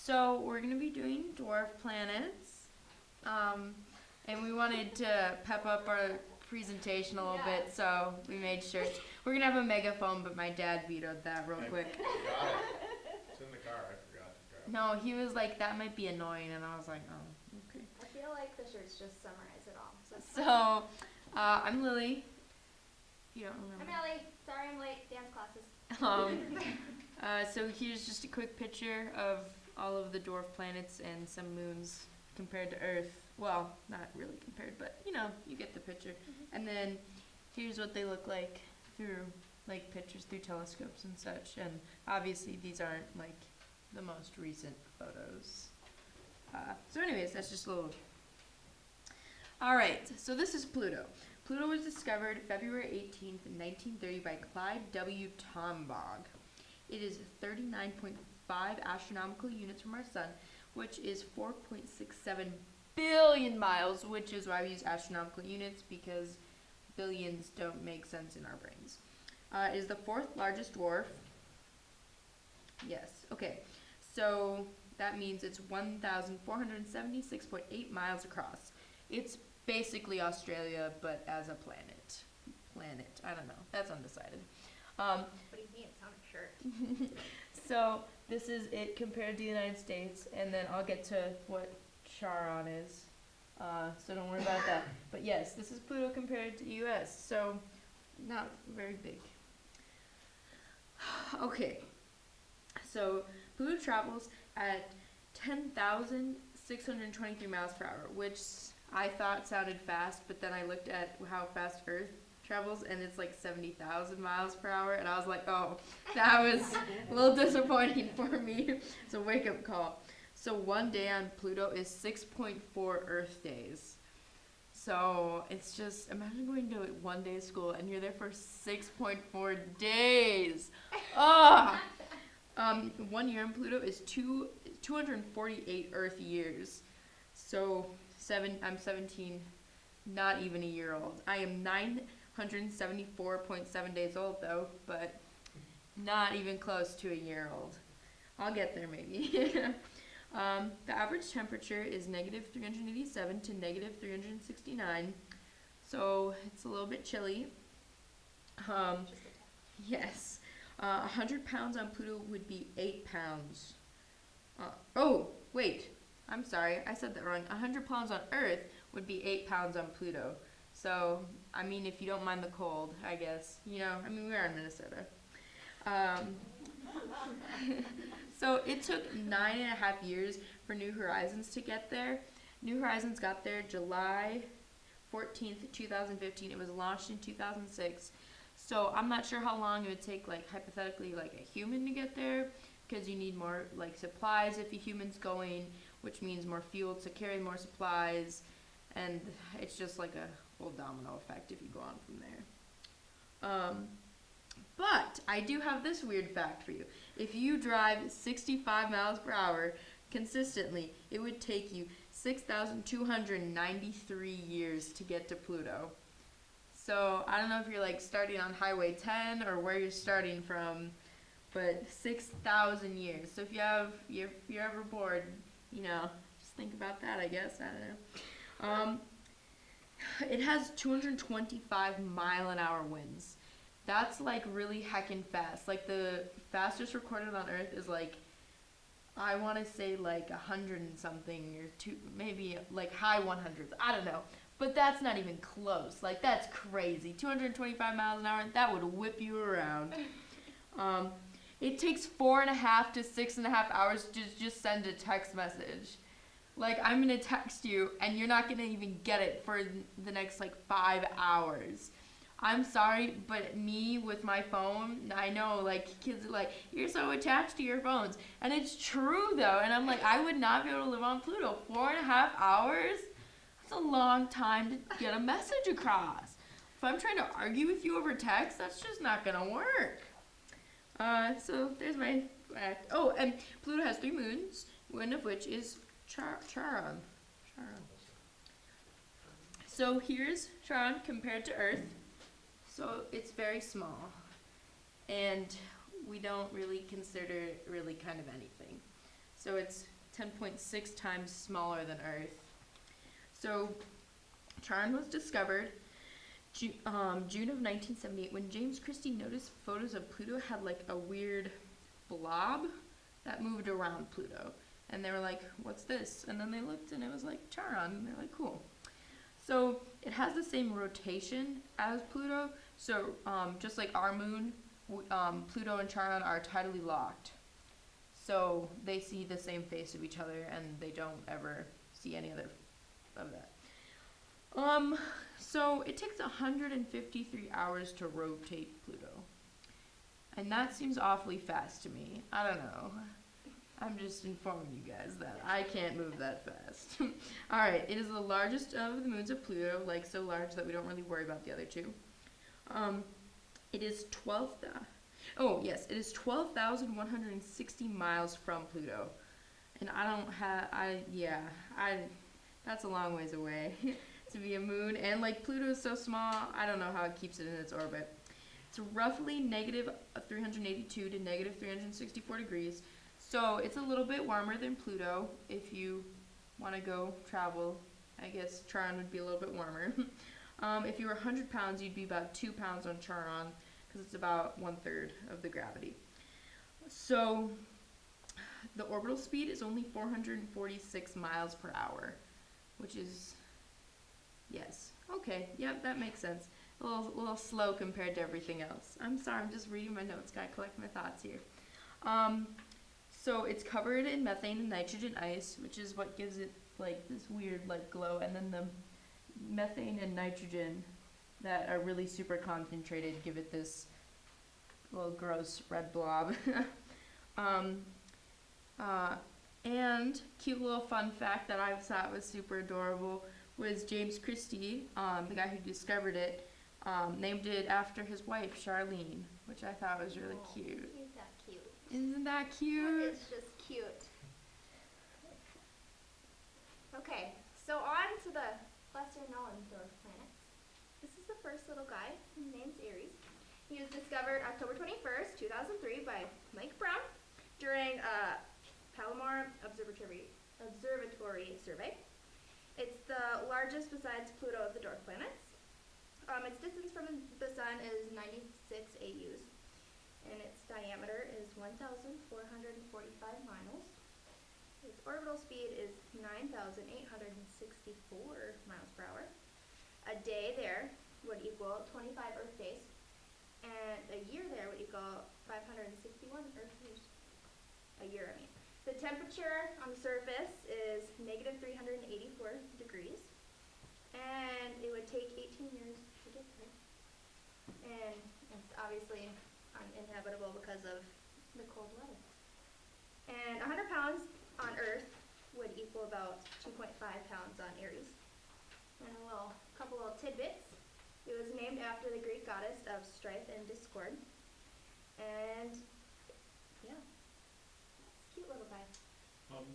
So we're gonna be doing dwarf planets, and we wanted to pep up our presentation a little bit, so we made shirts. We're gonna have a megaphone, but my dad vetoed that real quick. I forgot it. It's in the car. I forgot to grab it. No, he was like, that might be annoying, and I was like, oh, okay. I feel like the shirts just summarize it all. So, I'm Lily. You don't remember. I'm Ellie. Sorry I'm late. Dance classes. So here's just a quick picture of all of the dwarf planets and some moons compared to Earth. Well, not really compared, but you know, you get the picture. Mm-hmm. And then here's what they look like through like pictures through telescopes and such. And obviously these aren't like the most recent photos. So anyways, that's just a little. Alright, so this is Pluto. Pluto was discovered February 18th, 1930 by Clyde W. Tombaugh. It is 39.5 astronomical units from our sun, which is 4.67 billion miles, which is why we use astronomical units, because billions don't make sense in our brains. It is the fourth largest dwarf. Yes, okay. So that means it's 1,476.8 miles across. It's basically Australia, but as a planet. I don't know. That's undecided. What do you mean? It's on a shirt. So this is it compared to the United States, and then I'll get to what Charon is. So don't worry about that. But yes, this is Pluto compared to US. So not very big. Okay. So Pluto travels at 10,623 miles per hour, which I thought sounded fast, but then I looked at how fast Earth travels, and it's like 70,000 miles per hour, and I was like, oh, that was a little disappointing for me. It's a wake-up call. So one day on Pluto is 6.4 Earth days. So it's just, imagine going to one day of school, and you're there for 6.4 days. Ugh! 1 year on Pluto is 248 Earth years. So I'm 17, not even a year old. I am 974.7 days old though, but not even close to a year old. I'll get there maybe. The average temperature is negative 387 to negative 369, so it's a little bit chilly. Yes. 100 pounds on Pluto would be 8 pounds. Oh, wait. I'm sorry. I said that wrong. 100 pounds on Earth would be 8 pounds on Pluto. So, I mean, if you don't mind the cold, I guess. You know, I mean, we are in Minnesota. So it took 9.5 years for New Horizons to get there. New Horizons got there July 14th, 2015. It was launched in 2006. So I'm not sure how long it would take, like, hypothetically, like, a human to get there, because you need more, like, supplies if a human's going, which means more fuel to carry more supplies, and it's just like a whole domino effect if you go on from there. But I do have this weird fact for you. If you drive 65 miles per hour consistently, it would take you 6,293 years to get to Pluto. So I don't know if you're like starting on Highway 10 or where you're starting from, but 6,000 years. So if you're ever bored, you know, just think about that, I guess. I don't know. It has 225 mile an hour winds. That's like really heckin' fast. Like the fastest recorded on Earth is like, I want to say like 100 and something, or maybe like high 100s. I don't know. But that's not even close. Like, that's crazy. 225 miles an hour, that would whip you around. It takes 4.5 to 6.5 hours to just send a text message. Like, I'm going to text you, and you're not going to even get it for the next, like, 5 hours. I'm sorry, but me with my phone, I know, like, kids are like, you're so attached to your phones. And it's true, though. And I'm like, I would not be able to live on Pluto. 4.5 hours? That's a long time to get a message across. If I'm trying to argue with you over text, that's just not going to work. So there's my fact. Oh, and Pluto has 3 moons, one of which is Charon. So here's Charon compared to Earth. So it's very small, and we don't really consider it really kind of anything. So it's 10.6 times smaller than Earth. So, Charon was discovered June of 1978 when James Christie noticed photos of Pluto had like a weird blob that moved around Pluto. And they were like, what's this? And then they looked and it was like Charon. And they're like, cool. So it has the same rotation as Pluto. So just like our moon, Pluto and Charon are tidally locked. So they see the same face of each other and they don't ever see any other of that. So it takes 153 hours to rotate Pluto. And that seems awfully fast to me. I don't know. I'm just informing you guys that I can't move that fast. Alright, it is the largest of the moons of Pluto, like so large that we don't really worry about the other two. It is 12,160 miles from Pluto. And that's a long ways away to be a moon. And like Pluto is so small, I don't know how it keeps it in its orbit. It's roughly negative 382 to negative 364 degrees. So it's a little bit warmer than Pluto. If you want to go travel, I guess Charon would be a little bit warmer. If you were 100 pounds, you'd be about 2 pounds on Charon because it's about 1/3 of the gravity. So the orbital speed is only 446 miles per hour, which is, yes, okay, yep, that makes sense. A little slow compared to everything else. I'm sorry, I'm just reading my notes, gotta collect my thoughts here. So it's covered in methane and nitrogen ice, which is what gives it like this weird like glow, and then the methane and nitrogen that are really super concentrated give it this little gross red blob. And cute little fun fact that I thought was super adorable was James Christie, the guy who discovered it, named it after his wife, Charlene, which I thought was really cute. He's that cute. Isn't that cute? It's just cute. Okay, so on to the lesser known dwarf planets. This is the first little guy. His name's Aries. He was discovered October 21st, 2003 by Mike Brown during a Palomar Observatory survey. It's the largest besides Pluto of the dwarf planets. Its distance from the sun is 96 AUs, and its diameter is 1,445 miles. Its orbital speed is 9,864 miles per hour. A day there would equal 25 Earth days, and a year there would equal 561 Earth years. A year, I mean. The temperature on the surface is negative 384 degrees, and it would take 18 years to get there. And it's obviously uninhabitable because of the cold weather. And 100 pounds on Earth would equal about 2.5 pounds on Aries. And a couple little tidbits. It was named after the Greek goddess of strife and discord. And yeah, cute little guy.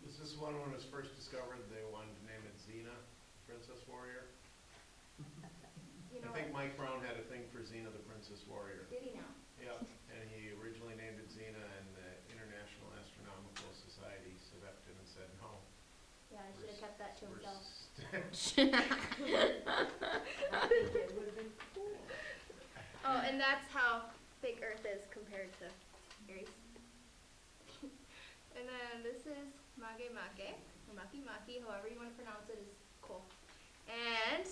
Was this one when it was first discovered, they wanted to name it Xena, Princess Warrior? You know I think Mike Brown had a thing for Xena, the Princess Warrior. Did he now? Yeah, and he originally named it Xena, and the International Astronomical Society selected and said no. Yeah, I should have kept that to We're himself. It would have been cool. Oh, and that's how big Earth is compared to Aries. And then this is Mage Mage, or Maki Maki, however you want to pronounce it is cool. And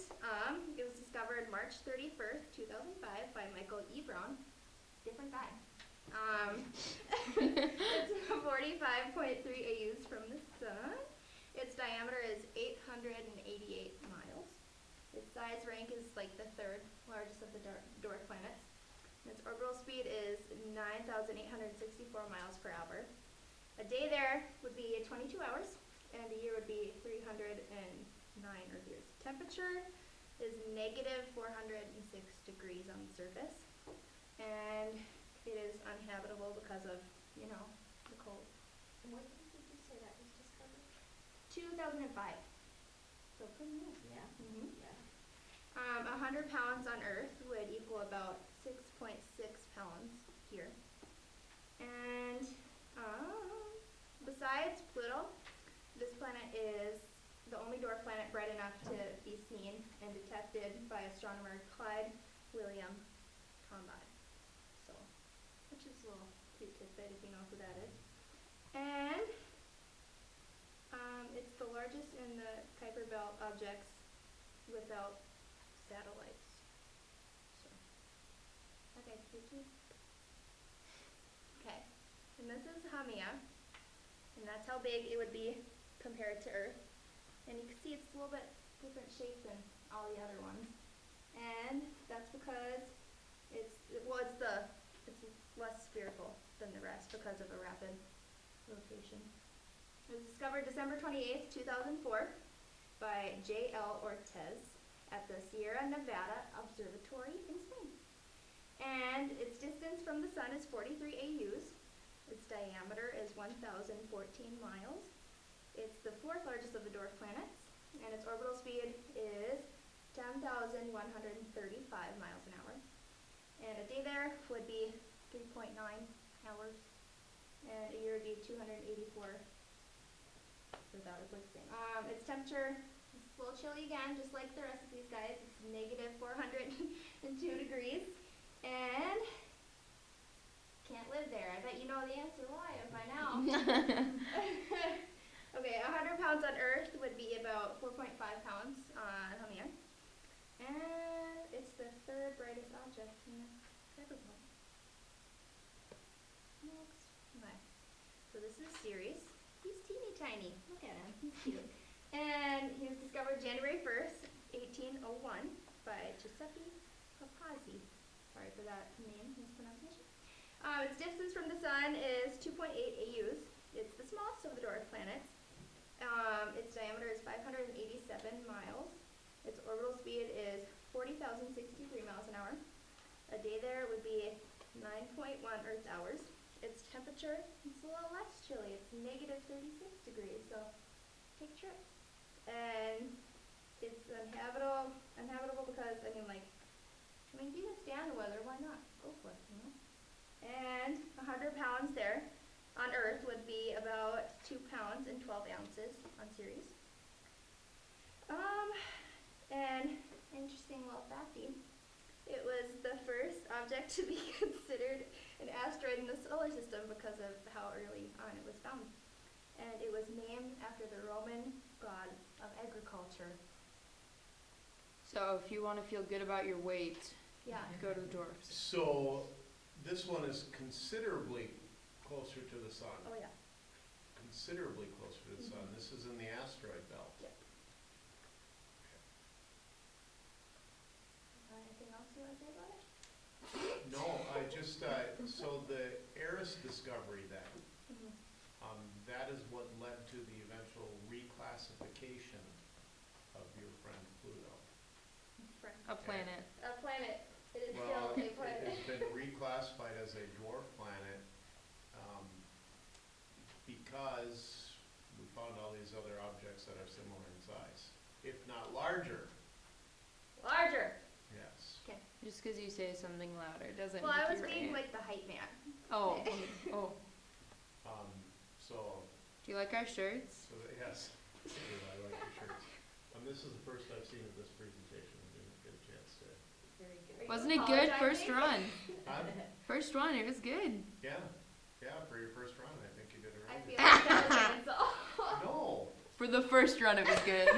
it was discovered March 31st, 2005 by Michael E. Brown. Different guy. It's 45.3 AUs from the sun. Its diameter is 888 miles. Its size rank is like the third largest of the dwarf planets. And its orbital speed is 9,864 miles per hour. A day there would be 22 hours, and a year would be 309 Earth years. Temperature is negative 406 degrees on the surface, and it is uninhabitable because of, the cold. And what did you say that was discovered? 2005. So pretty new. Yeah. Mm-hmm. Yeah. 100 pounds on Earth would equal about 6.6 pounds here. And besides Pluto, enough to be seen and detected by astronomer Clyde William Tombad. So, which is a little cute tidbit if you know who that is. And it's the largest in the Kuiper Belt objects without satellites. So, that guy's cute too. Okay, and this is Haumea, and that's how big it would be compared to Earth. And you can see it's a little bit different shape than all the other ones. And that's because it's less spherical than the rest because of a rapid rotation. It was discovered December 28th, 2004 by J.L. Ortiz at the Sierra Nevada Observatory in Spain. And its distance from the sun is 43 AUs. Its diameter is 1,014 miles. It's the fourth largest of the dwarf planets, and its orbital speed is 10,135 miles an hour. And a day there would be 3.9 hours, and a year would be 284 without eclipsing. Its temperature is a little chilly again, just like the rest of these guys. It's negative 402 degrees, and can't live there. I bet you know the answer why by now. Okay, 100 pounds on Earth would be about 4.5 pounds on Haumea. And it's the third brightest object in the Kuiper Belt. Next. Okay. So this is Sirius. He's teeny tiny. Look at him. He's cute. And he was discovered January 1st, 1801 by Giuseppe Papazzi. Sorry for that name mispronunciation. Its distance from the sun is 2.8 AUs. It's the smallest of the dwarf planets. Its diameter is 587 miles. Its orbital speed is 40,063 miles an hour. A day there would be 9.1 Earth hours. Its temperature is a little less chilly. It's negative 36 degrees, so take a trip. And it's uninhabitable because, you can stand the weather, why not? Go for it, you know? And 100 pounds there on Earth would be about 2 pounds and 12 ounces on Sirius. And interesting little facty, it was the first object to be considered an asteroid in the solar system because of how early on it was found. And it was named after the Roman god of agriculture. So if you want to feel good about your weight, Yeah. go to the dwarfs. So this one is considerably closer to the sun. Oh yeah. Considerably closer to the sun. This is in the asteroid belt. Yep. Anything else you want to say about it? No, I just, so the Eris discovery then, that is what led to the eventual reclassification of your friend Pluto. A planet. A planet. It is Well, still a it planet. has been reclassified as a dwarf planet, because we found all these other objects that are similar in size, if not larger. Larger. Yes. Just because you say something louder doesn't Well, I make was you being right. like the hype man. Oh, oh. So, Do you like our shirts? yes, I like your shirts. This is the first I've seen of this presentation. I didn't get a chance to. Very good. Are you Wasn't it good? First apologizing? run. Huh? First run, it was good. Yeah, for your first run, I think you did it I right. feel like that was an insult. No, For the first run, it was good.